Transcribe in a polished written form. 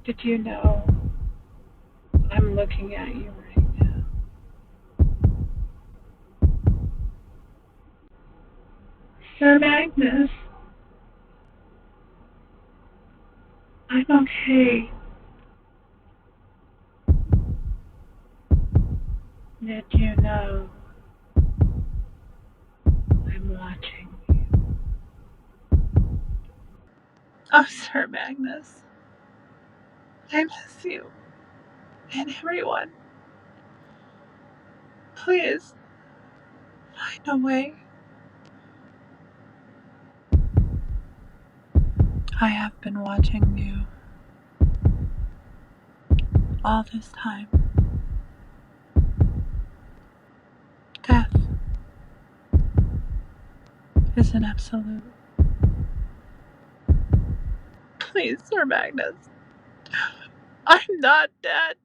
Did you know I'm looking at you right now? Sir Magnus, I'm okay. Did you know I'm watching you? Oh, Sir Magnus, I miss you and everyone. Please, find a way. I have been watching you all this time. Death is an absolute. Please, Sir Magnus, I'm not dead.